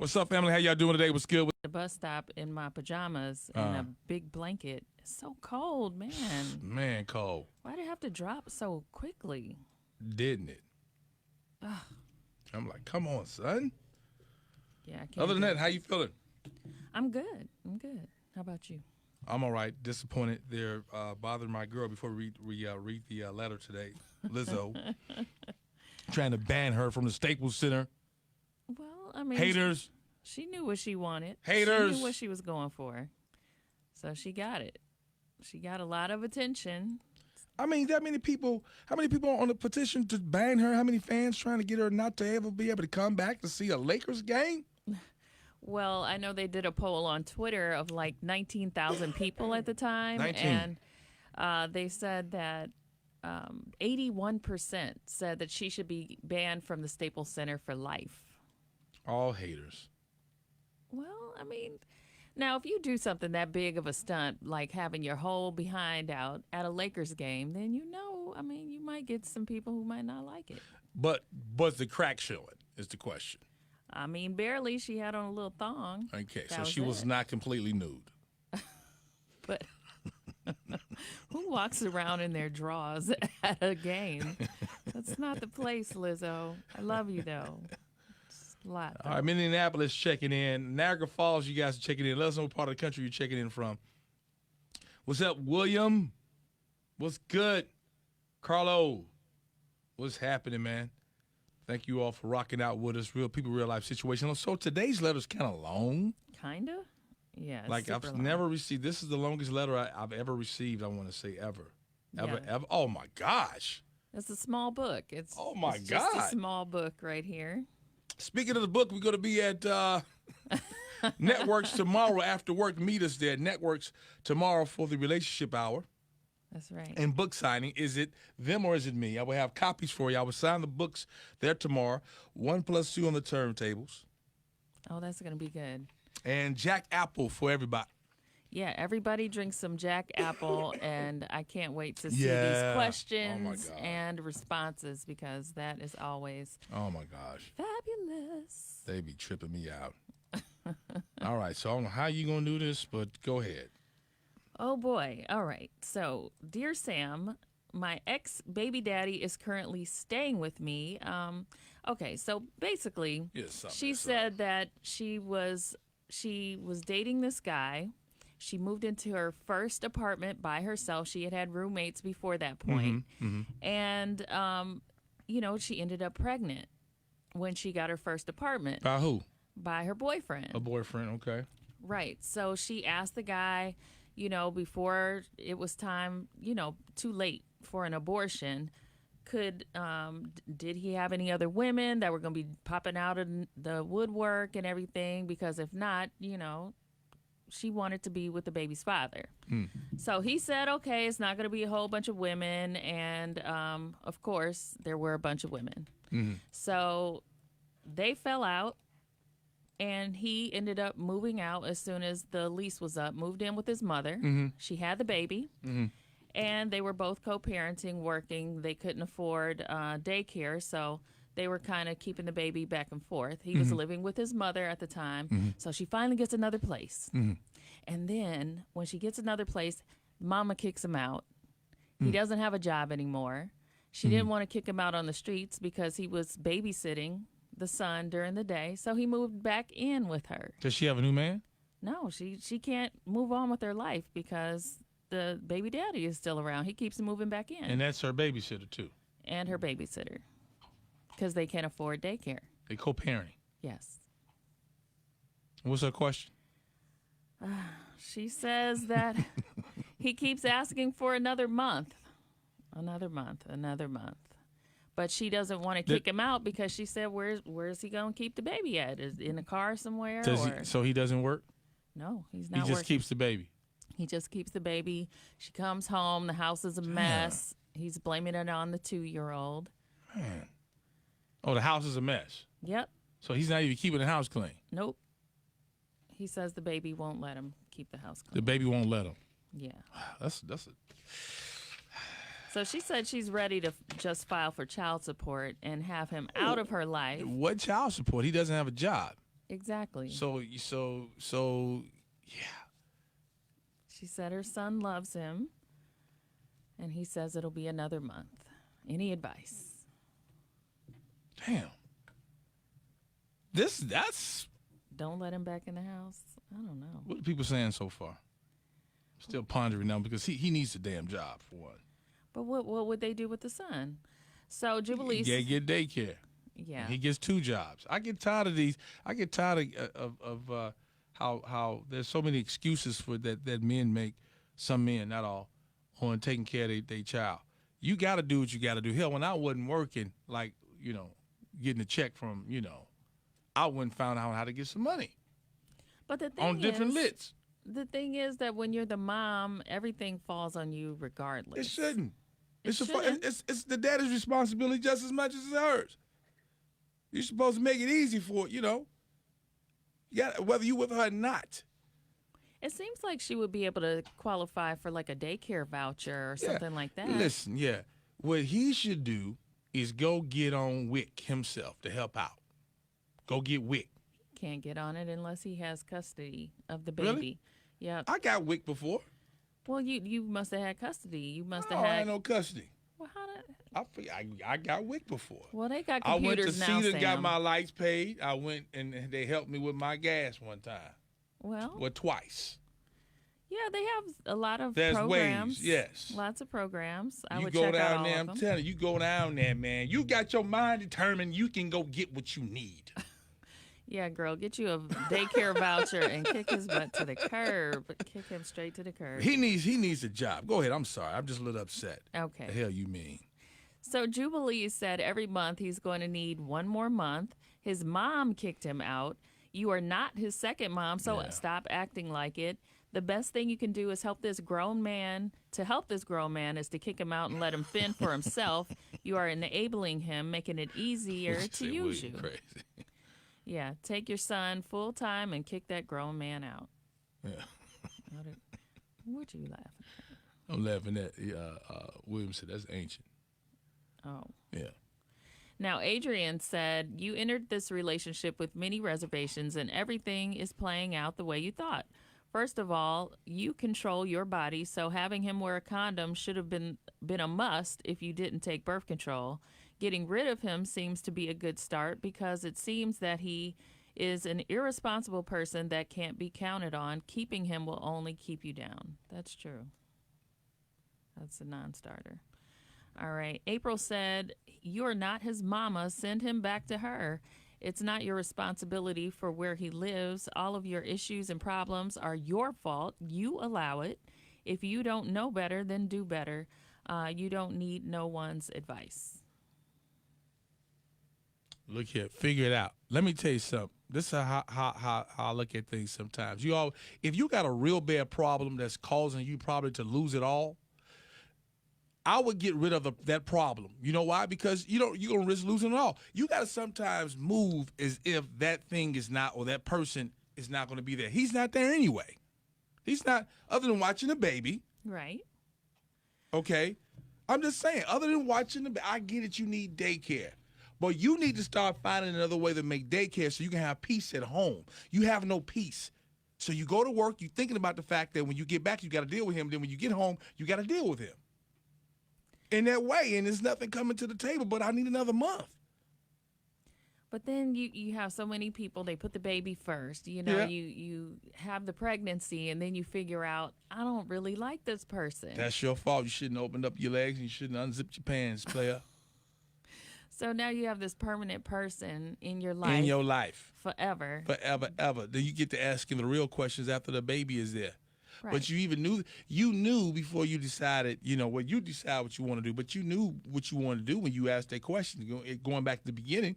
What's up, family? How y'all doing today? What's good? The bus stop in my pajamas and a big blanket. It's so cold, man. Man, cold. Why did it have to drop so quickly? Didn't it? I'm like, come on, son. Yeah, I can't. Other than that, how you feeling? I'm good. How about you? I'm all right. Disappointed. They're bothering my girl before we read the letter today. Lizzo. Trying to ban her from the Staples Center. Well, I mean, haters. She knew what she wanted. Haters. She knew what she was going for. So she got it. She got a lot of attention. I mean, how many people on the petition to ban her? How many fans trying to get her not to ever be able to come back to see a Lakers game? Well, I know they did a poll on Twitter of like 19,000 people at the time. 19. And they said that 81% said that she should be banned from the Staples Center for life. All haters. Well, I mean, now if you do something that big of a stunt, like having your whole behind out at a Lakers game, then you might get some people who might not like it. But was the crack showing is the question. I mean, barely. She had on a little thong. Okay, so she was not completely nude. But who walks around in their drawers at a game? That's not the place, Lizzo. I love you, though. A lot. All right, Minneapolis checking in. Niagara Falls, you guys are checking in. Let us know what part of the country you're checking in from. What's up, William? What's good? Carlo, what's happening, man? Thank you all for rocking out with us. Real people, real life situation. So today's letter's kind of long. Kind of? Yeah. Like I've long. never received. This is the longest letter I've ever received. I want to say ever. Oh my gosh. It's a small book. It's God. Just a small book right here. Speaking of the book, we're going to be at Networks tomorrow after work. Meet us there at Networks tomorrow for the relationship hour. That's right. And book signing. Is it them or is it me? I will have copies for you. I will sign the books there tomorrow. 1+2 on the turntables. Oh, that's going to be good. And Jack Apple for everybody. Yeah, everybody drinks some Jack Apple, and I can't wait to see these questions and responses because that is always oh my gosh, fabulous. They be tripping me out. All right, so I don't know how you going to do this, but go ahead. Oh, boy. All right. So, dear Sam, my ex-baby daddy is currently staying with me. Okay, so basically, she said that she was dating this guy. She moved into her first apartment by herself. She had roommates before that point. And, she ended up pregnant when she got her first apartment. By who? By her boyfriend. A boyfriend, okay. Right. So she asked the guy, before it was time, too late for an abortion, did he have any other women that were going to be popping out of the woodwork and everything? Because if not, she wanted to be with the baby's father. So he said, okay, it's not going to be a whole bunch of women. And, of course, there were a bunch of women. So they fell out. And he ended up moving out as soon as the lease was up, moved in with his mother. She had the baby. And they were both co-parenting, working. They couldn't afford daycare, so they were kind of keeping the baby back and forth. He was living with his mother at the time, so she finally gets another place. And then when she gets another place, mama kicks him out. He doesn't have a job anymore. She didn't want to kick him out on the streets because he was babysitting the son during the day, so he moved back in with her. Does she have a new man? No, she can't move on with her life because the baby daddy is still around. He keeps moving back in. And that's her babysitter, too. And her babysitter. Because they can't afford daycare. They co-parenting. Yes. What's her question? She says that he keeps asking for another month. Another month. But she doesn't want to kick him out because she said, where's he going to keep the baby at? Is in a car somewhere? So he doesn't work? No, he's not working. He just keeps the baby? He just keeps the baby. She comes home. The house is a mess. He's blaming it on the 2-year-old. Man. Oh, the house is a mess. Yep. So he's not even keeping the house clean? Nope. He says the baby won't let him keep the house clean. The baby won't let him? Yeah. That's a... So she said she's ready to just file for child support and have him out of her life. What child support? He doesn't have a job. Exactly. So, yeah. She said her son loves him, and he says it'll be another month. Any advice? Damn. That's Don't let him back in the house. I don't know. what are people saying so far. Still pondering now because he needs a damn job for one. But what would they do with the son? So Jubilee. Yeah, get daycare. Yeah. And he gets 2 jobs. I get tired of these. I get tired of how there's so many excuses for that men make. Some men, not all, on taking care of their child. You got to do what you got to do. Hell, when I wasn't working, like getting a check from I wouldn't found out how to get some money But the thing on different lits. The thing is that when you're the mom, everything falls on you regardless. It shouldn't. Shouldn't. It's the daddy's responsibility just as much as it's hers. You're supposed to make it easy for whether you with her or not. It seems like she would be able to qualify for like a daycare voucher or something like that. Listen, what he should do is go get on WIC himself to help out. Go get WIC. Can't get on it unless he has custody of the baby. Really? Yeah. I got WIC before. Well, you must have had custody. You must have I had had no custody. Well, how did? I got WIC before. Well, they got I went to computers now, Cedar, Sam. got my lights paid. I went and they helped me with my gas one time. Well, Twice. yeah, they have a lot of There's programs. ways, yes. Lots of programs. I You would go check out down all there, of I'm them. telling you go down there, man. You got your mind determined. You can go get what you need. Yeah, girl, get you a daycare voucher and kick his butt to the curb. Kick him straight to the curb. He needs a job. Go ahead. I'm sorry. I'm just a little upset. Okay. The hell you mean? So Jubilee said every month he's going to need one more month. His mom kicked him out. You are not his second mom, so Yeah. stop acting like it. The best thing you can do is help this grown man. To help this grown man is to kick him out and let him fend for himself. You are enabling him, making it easier to use you. Crazy. Yeah, take your son full time and kick that grown man out. Yeah. What you laughing at? I'm laughing at William said that's ancient. Oh. Yeah. Now, Adrian said, you entered this relationship with many reservations and everything is playing out the way you thought. First of all, you control your body, so having him wear a condom should have been a must if you didn't take birth control. Getting rid of him seems to be a good start because it seems that he is an irresponsible person that can't be counted on. Keeping him will only keep you down. That's true. That's a non-starter. All right. April said, you're not his mama. Send him back to her. It's not your responsibility for where he lives. All of your issues and problems are your fault. You allow it. If you don't know better, then do better. You don't need no one's advice. Look here, figure it out. Let me tell you something. This is how I look at things sometimes. If you got a real bad problem that's causing you probably to lose it all, I would get rid of that problem. You know why? Because you're gonna risk losing it all. You gotta sometimes move as if that thing is not, or that person is not gonna be there. He's not there anyway. He's not, other than watching the baby. Right. Okay? I'm just saying, other than watching the baby, I get it, you need daycare. But you need to start finding another way to make daycare so you can have peace at home. You have no peace. So you go to work, you're thinking about the fact that when you get back, you got to deal with him. Then when you get home, you got to deal with him. In that way, and there's nothing coming to the table, but I need another month. But then you have so many people, they put the baby first. You know, Yeah. you have the pregnancy, and then you figure out, I don't really like this person. That's your fault. You shouldn't open up your legs and you shouldn't unzip your pants, player. So now you have this permanent person in your life. In your life. Forever. Forever, ever. Then you get to asking the real questions after the baby is there. Right. But you knew before you decided, you decide what you want to do, but you knew what you wanted to do when you asked that question. Going back to the beginning,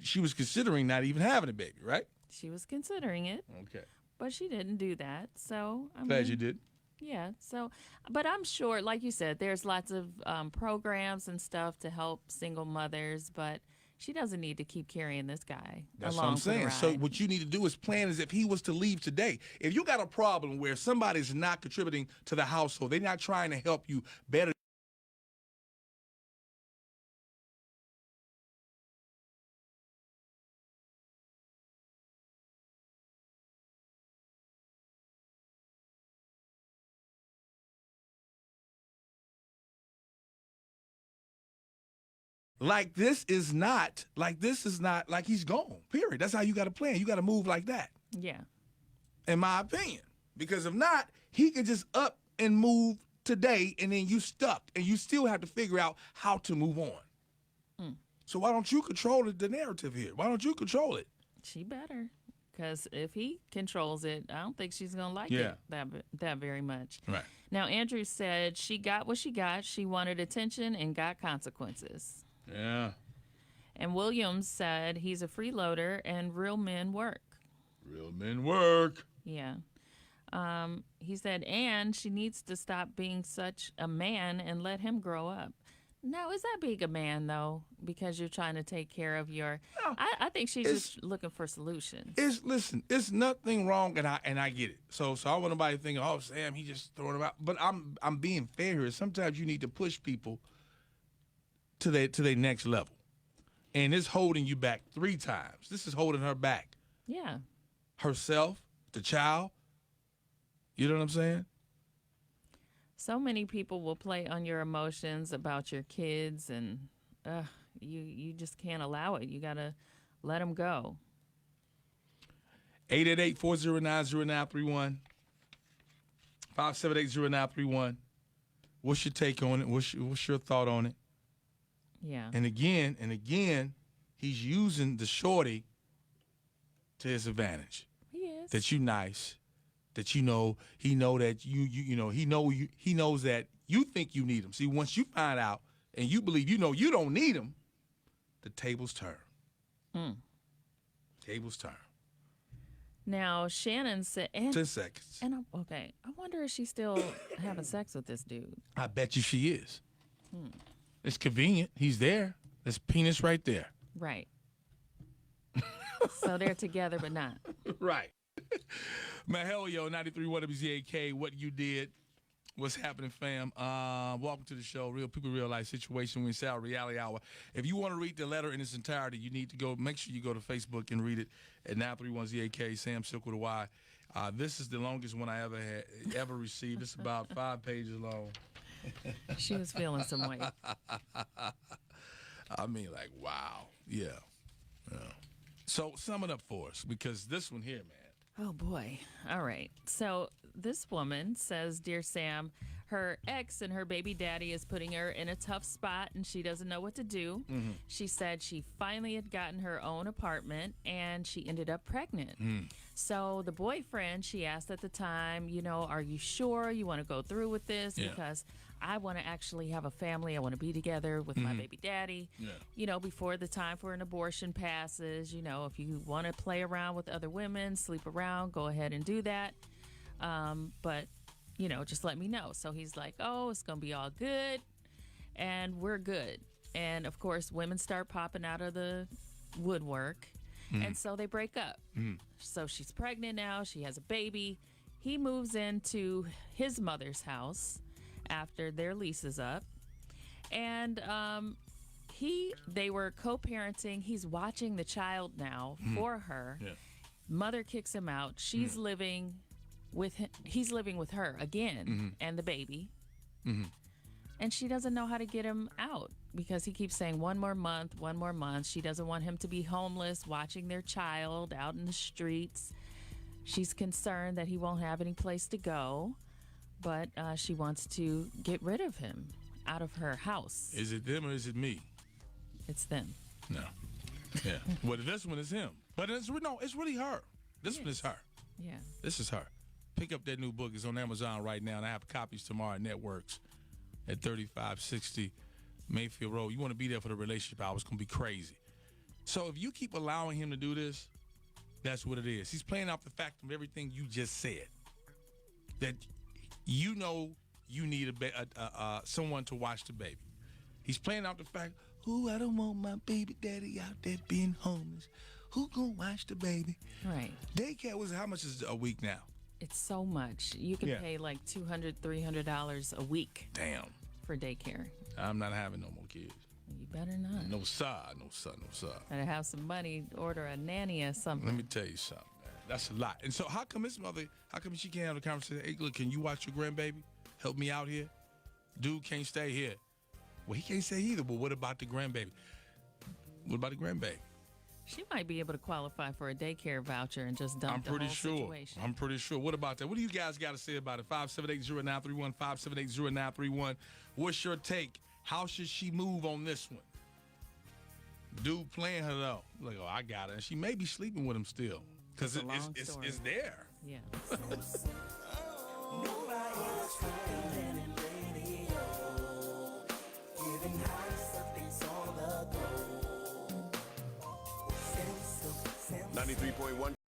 she was considering not even having a baby, right? She was considering it, Okay. but she didn't do that. So I Glad mean, you did. Yeah. So, but I'm sure, like you said, there's lots of programs and stuff to help single mothers, but she doesn't need to keep carrying this guy That's what along I'm for the saying. So ride. what you need to do is plan as if he was to leave today. If you got a problem where somebody's not contributing to the household, they're not trying to help you better Like this is not like he's gone. Period. That's how you got to plan. You got to move like that. Yeah. In my opinion, because if not, he can just up and move today, and then you stuck, and you still have to figure out how to move on. So why don't you control the narrative here? Why don't you control it? She better, because if he controls it, I don't think she's gonna like it that very much. Right. Now, Andrew said she got what she got. She wanted attention and got consequences. Yeah. And Williams said he's a freeloader and real men work. Real men work. Yeah. He said, and she needs to stop being such a man and let him grow up. Now, is that being a man, though, because you're trying to take care of your... No, I think she's just looking for solutions. It's nothing wrong, and I get it. So I want nobody thinking, oh, Sam, he just throwing them out. But I'm being fair here. Sometimes you need to push people to their next level. And it's holding you back 3 times. This is holding her back. Yeah. Herself, the child. You know what I'm saying? So many people will play on your emotions about your kids, and you just can't allow it. You got to let them go. 888-409-0931. 578-0931. What's your take on it? What's your thought on it? Yeah. And again, he's using the shorty to his advantage. He is. That you nice. That he knows that he knows that you think you need him. See, once you find out and you believe you don't need him, the tables turn. Tables turn. Now Shannon said, 10 seconds. And I wonder if she's still having sex with this dude. I bet you she is. It's convenient. He's there. There's penis right there. Right. So they're together, but not. Right. Man, hell, 93.1 WZAK, what you did, what's happening, fam? Welcome to the show, Real People, Real Life Situation. We're in Sylk Reality Hour. If you want to read the letter in its entirety, you need to make sure you go to Facebook and read it at 931ZAK, Sam Sylk with a Y. This is the longest one I ever received. It's about 5 pages long. She was feeling some way. I mean, like, wow. Yeah. So sum it up for us, because this one here, man. Oh, boy. All right. So this woman says, Dear Sam, her ex and her baby daddy is putting her in a tough spot, and she doesn't know what to do. Mm-hmm. She said she finally had gotten her own apartment, and she ended up pregnant. So the boyfriend, she asked at the time, are you sure you want to go through with this? Yeah. Because I want to actually have a family. I want to be together with my baby daddy. Yeah. Before the time for an abortion passes, if you want to play around with other women, sleep around, go ahead and do that. But, just let me know. So he's like, oh, it's going to be all good. And we're good. And, of course, women start popping out of the woodwork. And so they break up. So she's pregnant now. She has a baby. He moves into his mother's house after their lease is up, and they were co-parenting. He's watching the child now for her. Yeah. Mother kicks him out. She's living with him. He's living with her again and the baby, and she doesn't know how to get him out because he keeps saying one more month. She doesn't want him to be homeless watching their child out in the streets. She's concerned that he won't have any place to go. But she wants to get rid of him out of her house. Is it them or is it me? It's them. No. Yeah. Well, this one is him. But it's really her. This one is her. Yeah. This is her. Pick up that new book. It's on Amazon right now, and I have copies tomorrow at Networks at 3560 Mayfield Road. You want to be there for the relationship hour. It's going to be crazy. So if you keep allowing him to do this, that's what it is. He's playing off the fact of everything you just said. That you need someone to watch the baby. He's playing out the fact, I don't want my baby daddy out there being homeless. Who gonna watch the baby? Right. Daycare how much is a week now? It's so much. You can pay like $200, $300 a week. Damn. For daycare. I'm not having no more kids. You better not. No sir. Better have some money, order a nanny or something. Let me tell you something. That's a lot. And so how come she can't have the conversation? Hey, look, can you watch your grandbaby? Help me out here? Dude can't stay here. Well, he can't say either, but what about the grandbaby? What about the grandbaby? She might be able to qualify for a daycare voucher and just dump the whole situation. I'm pretty sure. What about that? What do you guys got to say about it? 578-0931, 578-0931. What's your take? How should she move on this one? Dude playing her though. Like, oh, I got it. And she may be sleeping with him still. Because it's there. Yeah. $93.1